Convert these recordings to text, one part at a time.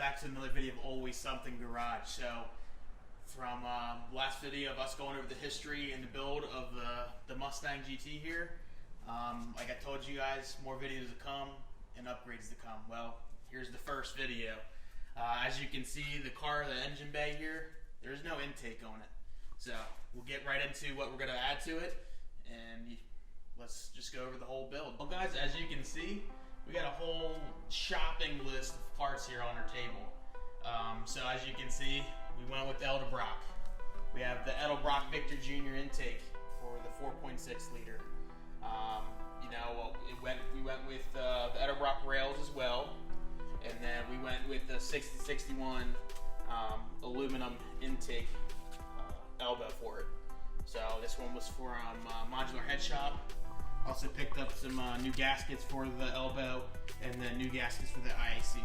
back to another video of Always Something Garage. So, from last video of us going over the history and the build of the Mustang GT here, like I told you guys, more videos to come and upgrades to come. Well, here's the first video. As you can see, the car, the engine bay here, there's no intake on it. So, we'll get right into what we're going to add to it, and let's just go over the whole build. Well guys, as you can see, we got a whole shopping list of parts here on our table. So as you can see, we went with the Edelbrock. We have the Edelbrock Victor Jr. intake for the 4.6 liter. We went with the Edelbrock rails as well, and then we went with the 6061 aluminum intake elbow for it. So this one was from Modular Head Shop. Also picked up some new gaskets for the elbow, and then new gaskets for the IAC.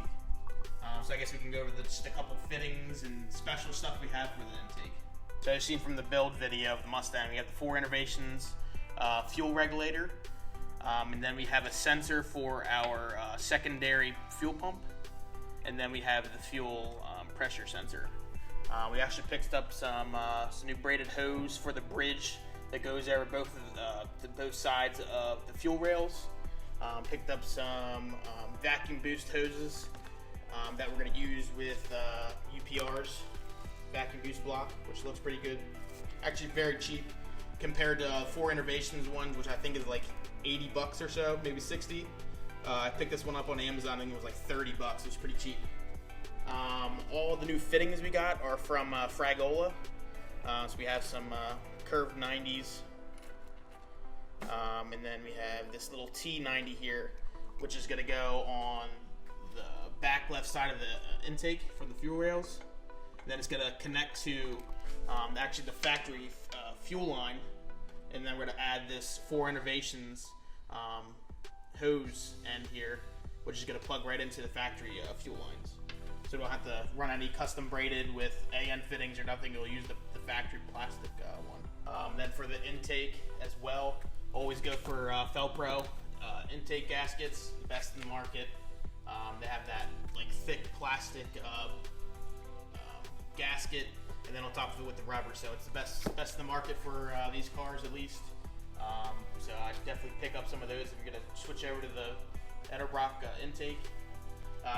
So I guess we can go over just a couple fittings and special stuff we have for the intake. So as you've seen from the build video of the Mustang, we have the 4 innovations fuel regulator, and then we have a sensor for our secondary fuel pump, and then we have the fuel pressure sensor. We actually picked up some new braided hose for the bridge that goes over both sides of the fuel rails. Picked up some vacuum boost hoses that we're going to use with UPR's vacuum boost block, which looks pretty good. Actually very cheap compared to 4 Innovations ones, which I think is like 80 bucks or so, maybe 60. I picked this one up on Amazon and it was like 30 bucks. It was pretty cheap. All the new fittings we got are from Fragola. So we have some curved 90s, and then we have this little T90 here, which is going to go on the back left side of the intake for the fuel rails. And then it's going to connect to actually the factory fuel line, and then we're going to add this 4 Innovations hose end here, which is going to plug right into the factory fuel lines. So we don't have to run any custom braided with AN fittings or nothing. We'll use the factory plastic one. Then for the intake as well, always go for Felpro intake gaskets, the best in the market. They have that like thick plastic gasket, and then on top of it with the rubber. So it's the best in the market for these cars at least. So I definitely pick up some of those if you're gonna switch over to the Edelbrock intake.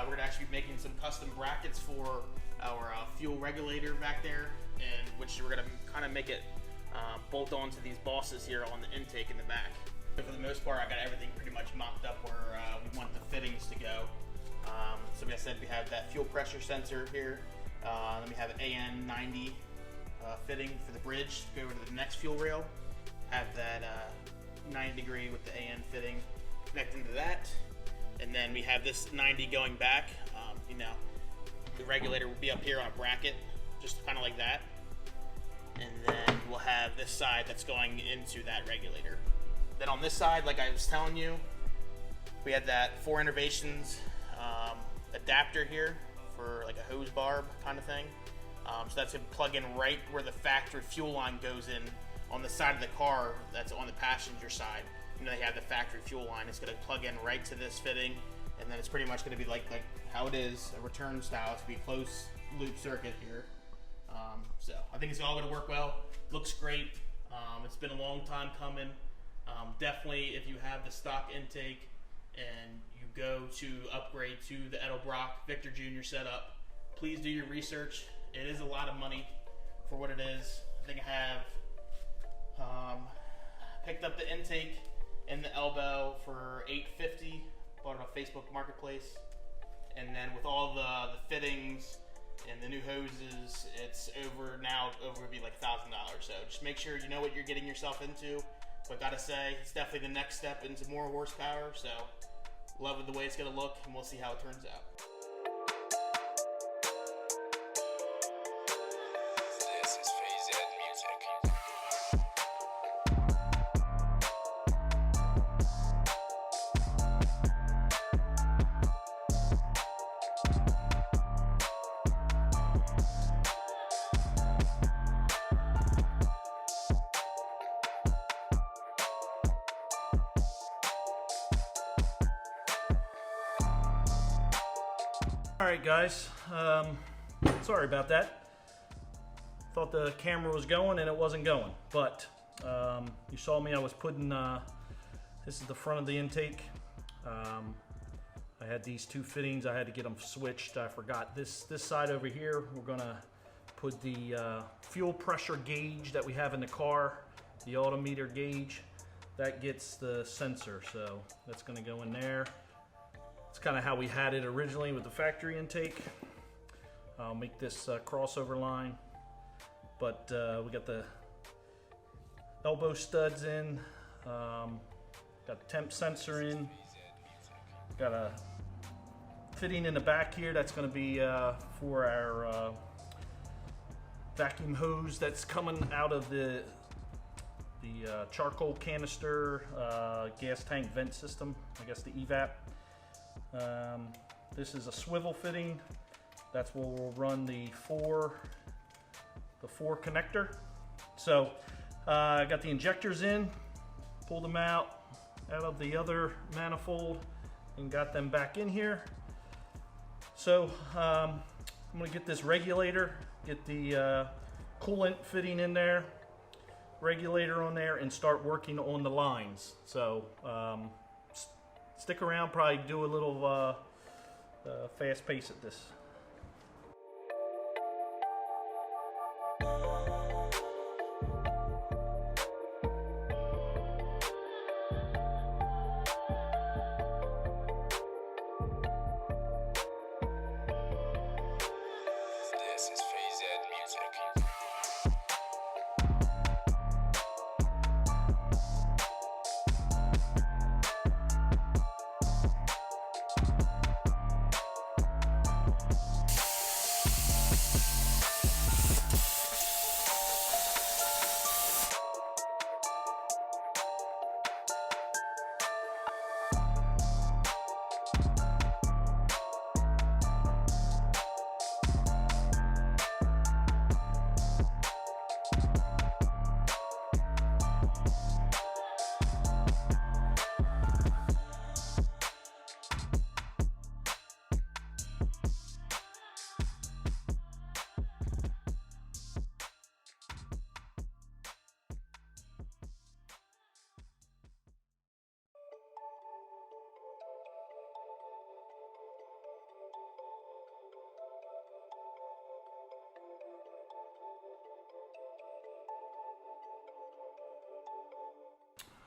We're going to actually be making some custom brackets for our fuel regulator back there, and which we're going to kind of make it bolt onto these bosses here on the intake in the back. But for the most part, I got everything pretty much mocked up where we want the fittings to go. So like I said, we have that fuel pressure sensor here. Then we have an AN90 fitting for the bridge to go over to the next fuel rail. Have that 90 degree with the AN fitting connecting to that. And then we have this 90 going back. The regulator will be up here on a bracket, just kind of like that. And then we'll have this side that's going into that regulator. Then on this side, like I was telling you, we had that 4 Innovations adapter here for like a hose barb kind of thing. So that's going to plug in right where the factory fuel line goes in on the side of the car that's on the passenger side. They have the factory fuel line. It's going to plug in right to this fitting, and then it's pretty much going to be like how it is, a return style. It's going to be a closed loop circuit here. So I think it's all going to work well. Looks great. It's been a long time coming. Definitely, if you have the stock intake and you go to upgrade to the Edelbrock Victor Jr. setup, please do your research. It is a lot of money for what it is. I think I have picked up the intake and the elbow for $850, bought it on Facebook Marketplace, and then with all the fittings and the new hoses, it's over would be like $1,000. So just make sure you know what you're getting yourself into. But gotta say, it's definitely the next step into more horsepower. So love the way it's gonna look, and we'll see how it turns out. Alright guys, sorry about that. Thought the camera was going and it wasn't going, but you saw me, I was putting, this is the front of the intake. I had these two fittings, I had to get them switched. I forgot this side over here, we're gonna put the fuel pressure gauge that we have in the car, the altimeter gauge, that gets the sensor, so that's gonna go in there. It's kind of how we had it originally with the factory intake. I'll make this crossover line, but we got the elbow studs in, got temp sensor in, got a fitting in the back here that's going to be for our vacuum hose that's coming out of the charcoal canister gas tank vent system, I guess the evap. This is a swivel fitting. That's where we'll run the four connector. So I got the injectors in, pulled them out of the other manifold and got them back in here. So I'm gonna get this regulator, get the coolant fitting in there, regulator on there, and start working on the lines. So stick around, probably do a little fast pace at this.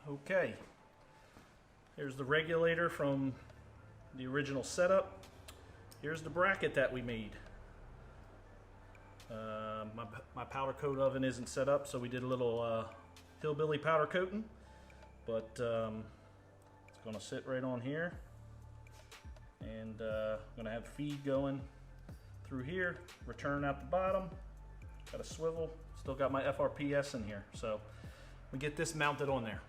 Okay, here's the regulator from the original setup. Here's the bracket that we made. My powder coat oven isn't set up, so we did a little hillbilly powder coating, but it's gonna sit right on here, and I'm gonna have feed going through here, return out the bottom, got a swivel, still got my FRPS in here, so we get this mounted on there.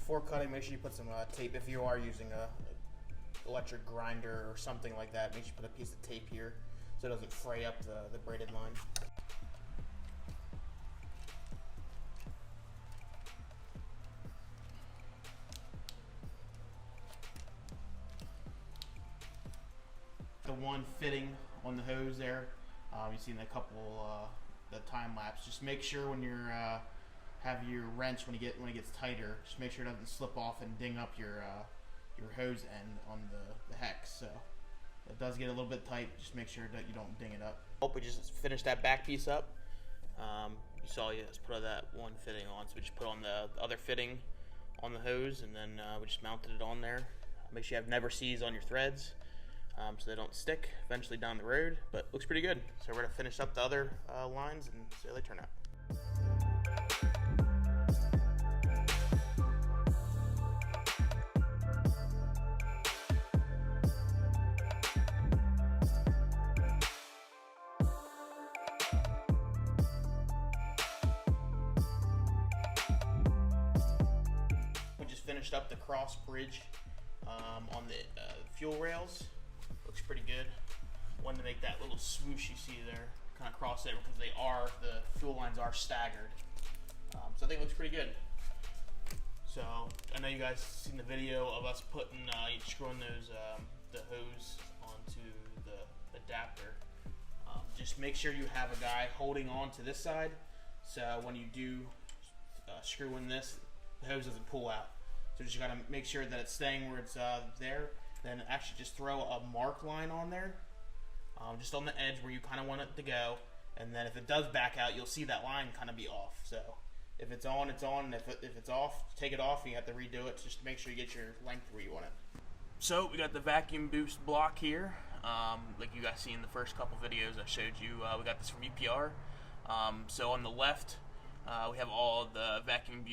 Before cutting, make sure you put some tape. If you are using a electric grinder or something like that, make sure you put a piece of tape here so it doesn't fray up the braided line. The one fitting on the hose there, you've seen a couple the time lapse. Just make sure when you're have your wrench when it gets tighter, just make sure it doesn't slip off and ding up your hose end on the hex. So it does get a little bit tight. Just make sure that you don't ding it up. We just finished that back piece up. You saw you just put that one fitting on, so we just put on the other fitting on the hose, and then we just mounted it on there. Make sure you have never sees on your threads so they don't stick eventually down the road, but looks pretty good. So we're going to finish up the other lines and see how they turn out. Finished up the cross bridge on the fuel rails. Looks pretty good. Wanted to make that little swoosh you see there kind of cross over because the fuel lines are staggered. So I think it looks pretty good. So I know you guys seen the video of us putting screwing those the hose onto the adapter. Just make sure you have a guy holding on to this side, so when you do screw in this, the hose doesn't pull out. So just gotta make sure that it's staying where it's there. Then actually just throw a mark line on there, just on the edge where you kind of want it to go. And then if it does back out, you'll see that line kind of be off. So if it's on, it's on. And if it's off, take it off. And you have to redo it just to make sure you get your length where you want it. So we got the vacuum boost block here. Like you guys seen in the first couple videos I showed you, we got this from UPR. So on the left, we have all the vacuum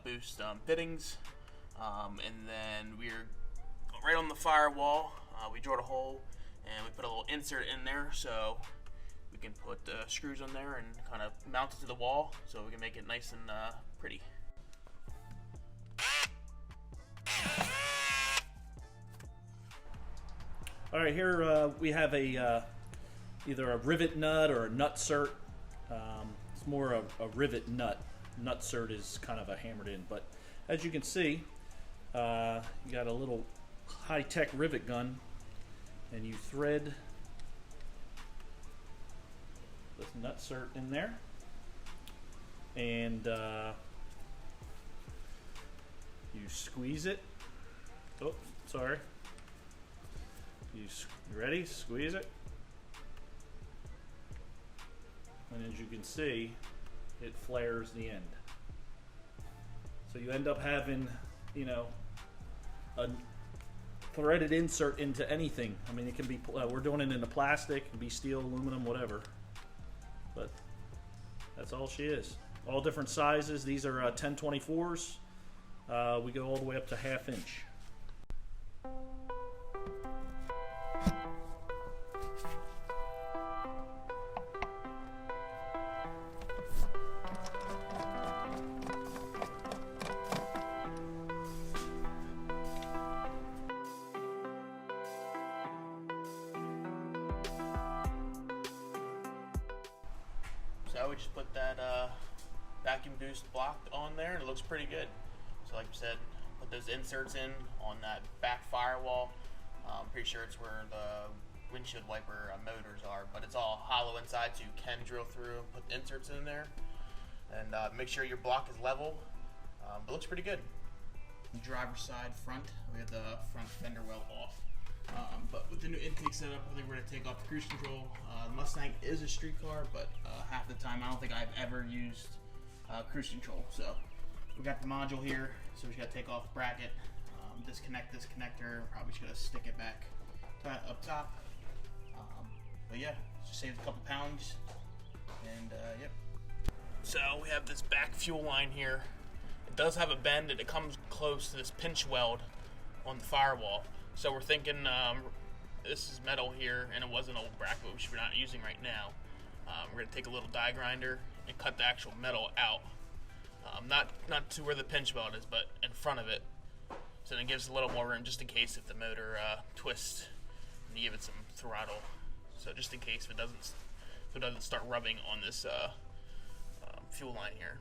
boost fittings. And then we're right on the firewall. We drilled a hole and we put a little insert in there so we can put the screws on there and kind of mount it to the wall so we can make it nice and pretty. All right, here we have a either a rivet nut or a nut-sert. It's more of a rivet nut. Nut-sert is kind of a hammered in, but as you can see, you got a little high-tech rivet gun, and you thread this nut-sert in there, and you squeeze it. Oh, sorry. You ready? Squeeze it. And as you can see, it flares the end. So you end up having, you know, a threaded insert into anything. I mean, it can be, we're doing it into plastic, it can be steel, aluminum, whatever. But that's all she is. All different sizes. These are 1024s. We go all the way up to 1/2 inch. So we just put that vacuum boost block on there and it looks pretty good. So like I said, put those inserts in on that back firewall. I'm pretty sure it's where the windshield wiper motors are, but it's all hollow inside so you can drill through and put the inserts in there. And make sure your block is level, but it looks pretty good. The driver's side front, we have the front fender well off. But with the new intake setup, I think we're going to take off the cruise control. The Mustang is a street car, but half the time I don't think I've ever used cruise control. So we got the module here, so we just got to take off the bracket, disconnect this connector, probably just going to stick it back up top. But yeah, just saved a couple pounds, and yep. So we have this back fuel line here. It does have a bend and it comes close to this pinch weld on the firewall. So we're thinking this is metal here, and it was an old bracket which we're not using right now. We're going to take a little die grinder and cut the actual metal out. Not to where the pinch weld is, but in front of it. So then it gives a little more room just in case if the motor twists and you give it some throttle. So just in case if it doesn't start rubbing on this fuel line here.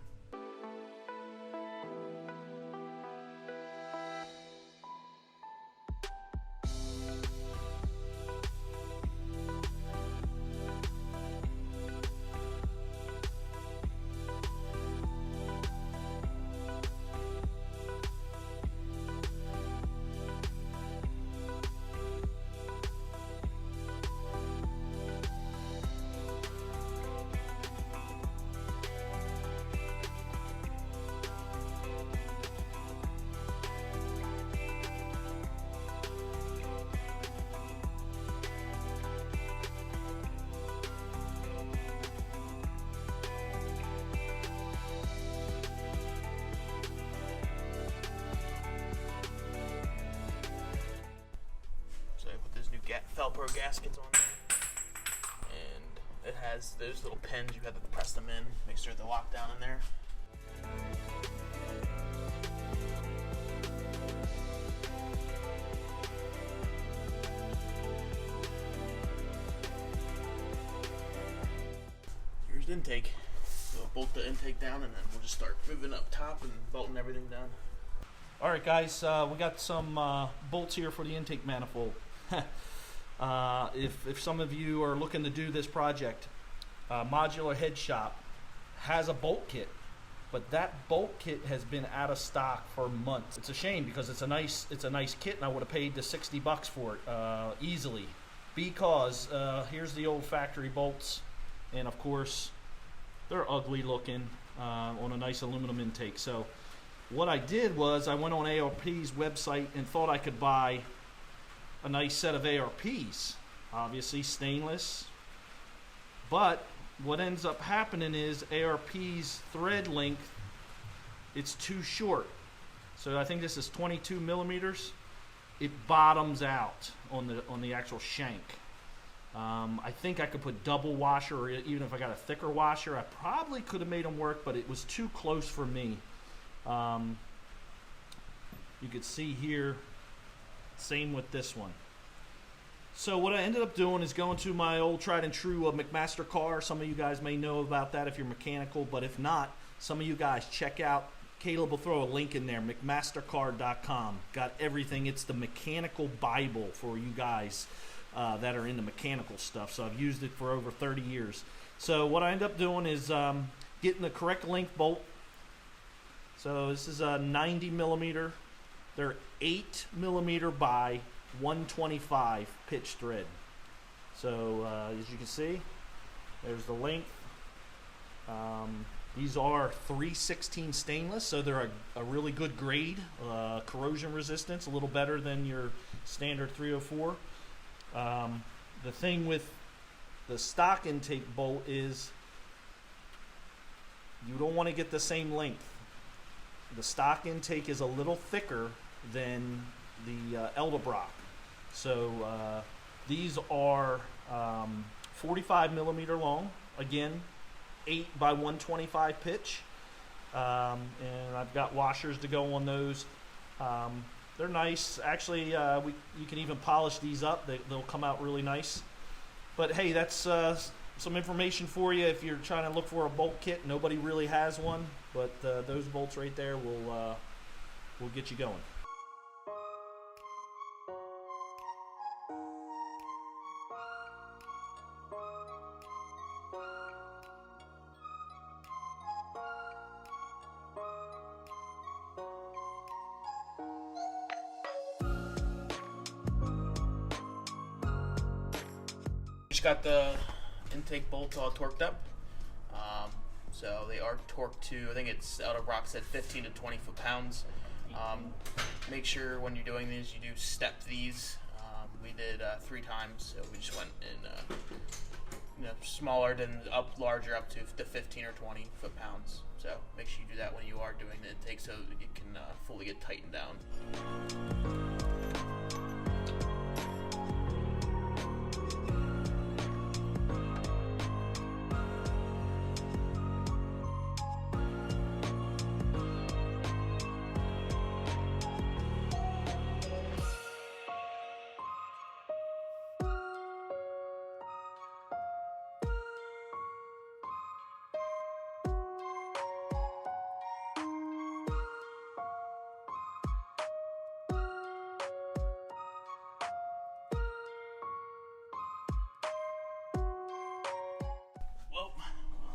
Velcro gaskets on there, and it has those little pins. You have to press them in, make sure they're locked down in there. Here's the intake. So we'll bolt the intake down, and then we'll just start moving up top and bolting everything down. All right, guys, we got some bolts here for the intake manifold. If some of you are looking to do this project, Modular Head Shop has a bolt kit, but that bolt kit has been out of stock for months. It's a shame because it's a nice kit, and I would have paid the $60 for it easily. Because here's the old factory bolts, and of course they're ugly looking on a nice aluminum intake. So what I did was I went on ARP's website and thought I could buy a nice set of ARPs, obviously stainless, but what ends up happening is ARP's thread length, it's too short. So I think this is 22 millimeters. It bottoms out on the actual shank. I think I could put double washer, or even if I got a thicker washer, I probably could have made them work, but it was too close for me. You could see here, same with this one. So what I ended up doing is going to my old tried and true McMaster car. Some of you guys may know about that if you're mechanical, but if not, some of you guys check out, Caleb will throw a link in there, McMastercar.com. Got everything. It's the mechanical Bible for you guys that are into mechanical stuff. So I've used it for over 30 years. So what I end up doing is getting the correct length bolt. So this is a 90 millimeter. They're 8 millimeter by 125 pitch thread. So as you can see, there's the length. These are 316 stainless, so they're a really good grade, corrosion resistance, a little better than your standard 304. The thing with the stock intake bolt is you don't want to get the same length. The stock intake is a little thicker than the Edelbrock. So these are 45 millimeter long, again 8 by 125 pitch, and I've got washers to go on those. They're nice. Actually, you can even polish these up. They'll come out really nice. But hey, that's some information for you if you're trying to look for a bolt kit. Nobody really has one, but those bolts right there will get you going. Just got the intake bolts all torqued up. So they are torqued to, I think it's Edelbrock said 15 to 20 foot-pounds. Make sure when you're doing these, you do step these. We did 3 times, so we just went in smaller, then up larger, up to the 15 or 20 foot-pounds. So make sure you do that when you are doing the intake so it can fully get tightened down.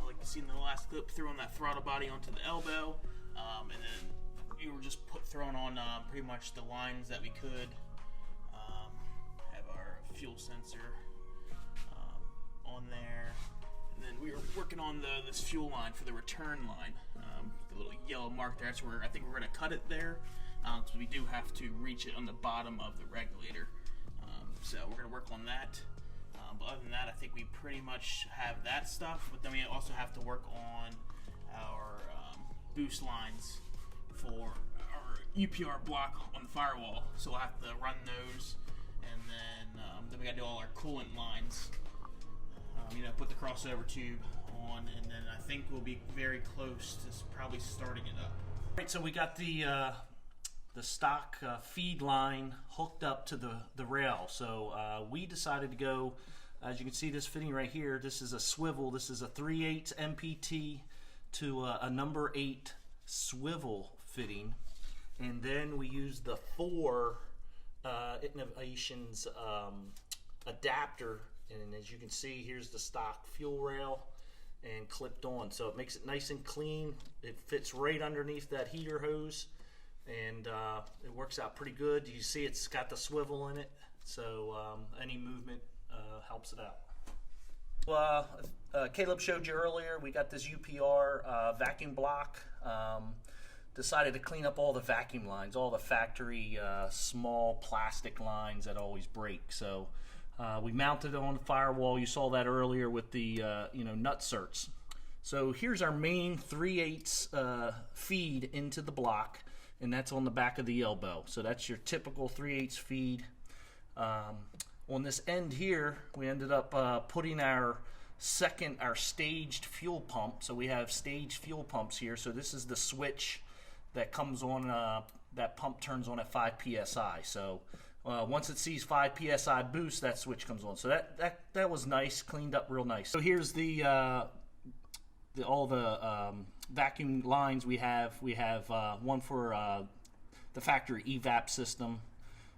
Like you seen in the last clip, threw on that throttle body onto the elbow, and then we were just throwing on pretty much the lines that we could. Have our fuel sensor on there, and then we were working on this fuel line for the return line. The little yellow mark there, that's where I think we're going to cut it there, so we do have to reach it on the bottom of the regulator. So we're going to work on that. But other than that, I think we pretty much have that stuff. But then we also have to work on our boost lines for our UPR block on the firewall. So we'll have to run those and then we got to do all our coolant lines. Put the crossover tube on, and then I think we'll be very close to probably starting it up. All right, so we got the stock feed line hooked up to the rail. So we decided to go, as you can see this fitting right here, this is a swivel. This is a 3/8 MPT to a number 8 swivel fitting. And then we use the 4 Innovations adapter. And as you can see, here's the stock fuel rail and clipped on. So it makes it nice and clean. It fits right underneath that heater hose, and it works out pretty good. You see it's got the swivel in it, so any movement helps it out. Caleb showed you earlier, we got this UPR vacuum block. Decided to clean up all the vacuum lines, all the factory small plastic lines that always break. So we mounted it on the firewall. You saw that earlier with the nut certs. So here's our main 3/8 feed into the block, and that's on the back of the elbow. So that's your typical 3/8 feed. On this end here, we ended up putting our staged fuel pump. So we have staged fuel pumps here. So this is the switch that comes on. That pump turns on at 5 psi. So once it sees 5 psi boost, that switch comes on. So that was nice, cleaned up real nice. So here's all the vacuum lines we have. We have one for the factory evap system,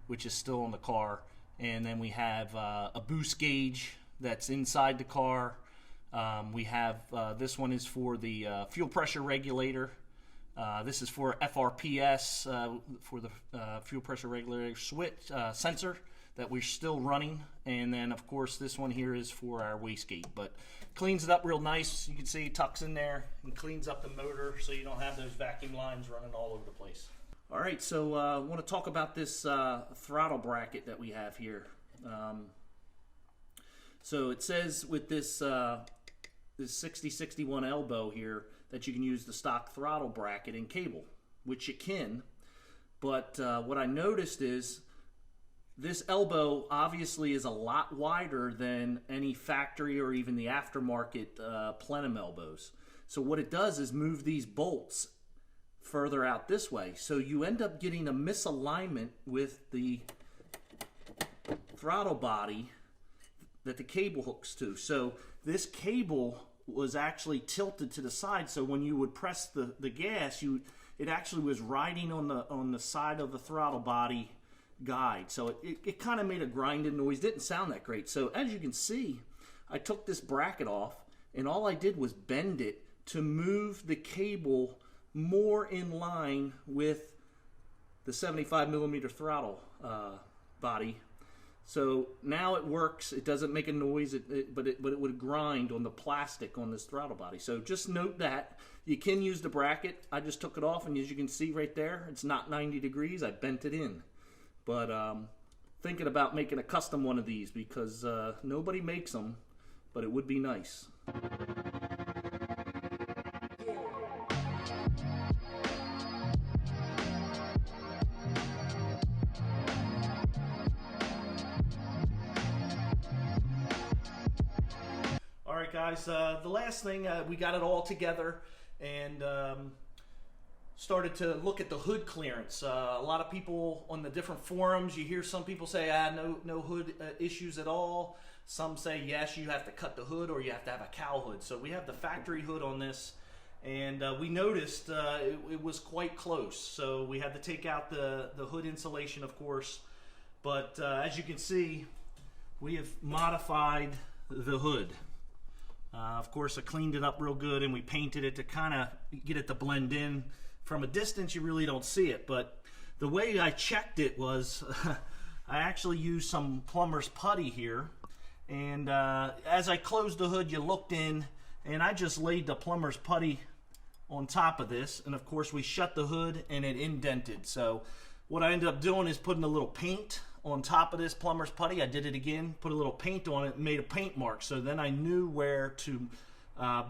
which is still on the car, and then we have a boost gauge that's inside the car. We have this one is for the fuel pressure regulator. This is for FRPS, for the fuel pressure regulator switch sensor that we're still running. And then, of course, this one here is for our wastegate. But cleans it up real nice. You can see it tucks in there and cleans up the motor so you don't have those vacuum lines running all over the place. All right, so I want to talk about this throttle bracket that we have here. So it says with this 6061 elbow here that you can use the stock throttle bracket and cable, which you can. But what I noticed is this elbow obviously is a lot wider than any factory or even the aftermarket plenum elbows. So what it does is move these bolts further out this way. So you end up getting a misalignment with the throttle body that the cable hooks to. So this cable was actually tilted to the side, so when you would press the gas, it actually was riding on the side of the throttle body guide. So it kind of made a grinding noise. Didn't sound that great. So as you can see, I took this bracket off, and all I did was bend it to move the cable more in line with the 75 millimeter throttle body. So now it works. It doesn't make a noise, but it would grind on the plastic on this throttle body. So just note that. You can use the bracket. I just took it off, and as you can see right there, it's not 90 degrees. I bent it in. But thinking about making a custom one of these because nobody makes them, but it would be nice. Alright guys, the last thing, we got it all together and started to look at the hood clearance. A lot of people on the different forums, you hear some people say, no hood issues at all. Some say, yes, you have to cut the hood or you have to have a cowl hood. So we have the factory hood on this, and we noticed it was quite close. So we had to take out the hood insulation, of course. But as you can see, we have modified the hood. Of course, I cleaned it up real good and we painted it to kind of get it to blend in. From a distance, you really don't see it, but the way I checked it was I actually used some plumber's putty here, and as I closed the hood, you looked in, and I just laid the plumber's putty on top of this, and of course we shut the hood and it indented. So what I ended up doing is putting a little paint on top of this plumber's putty. I did it again, put a little paint on it, and made a paint mark. So then I knew where to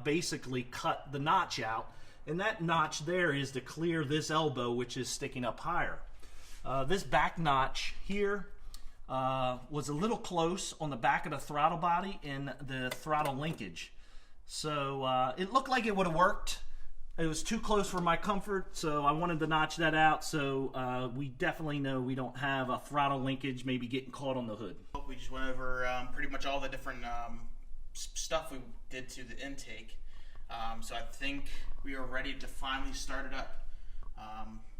basically cut the notch out. And that notch there is to clear this elbow, which is sticking up higher. This back notch here, was a little close on the back of the throttle body and the throttle linkage. So it looked like it would have worked. It was too close for my comfort, so I wanted to notch that out. So we definitely know we don't have a throttle linkage maybe getting caught on the hood. We just went over pretty much all the different stuff we did to the intake. So I think we are ready to finally start it up.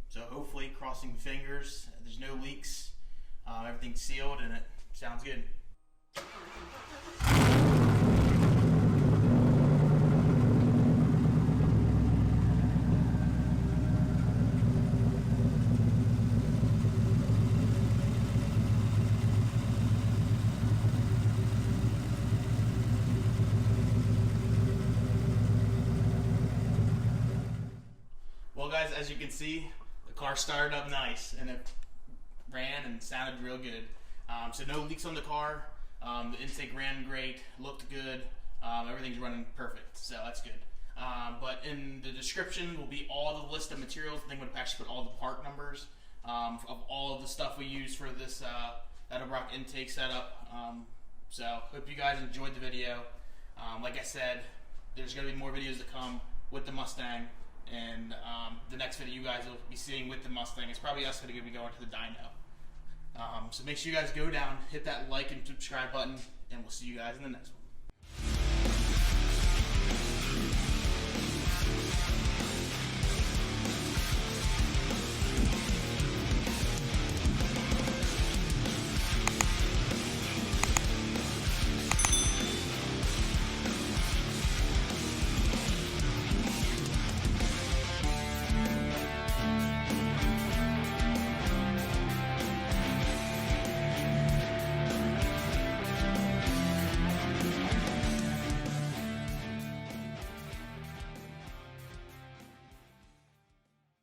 So hopefully, crossing fingers, there's no leaks, everything's sealed, and it sounds good. Well guys, as you can see, the car started up nice and it ran and sounded real good. So no leaks on the car, the intake ran great, looked good, everything's running perfect, so that's good. But in the description will be all the list of materials. I think I'm going to actually put all the part numbers of all of the stuff we use for this Edelbrock intake setup. So hope you guys enjoyed the video. Like I said, there's going to be more videos to come with the Mustang. And the next video you guys will be seeing with the Mustang is probably us going to be going to the dyno. So make sure you guys go down, hit that like and subscribe button, and we'll see you guys in the next one.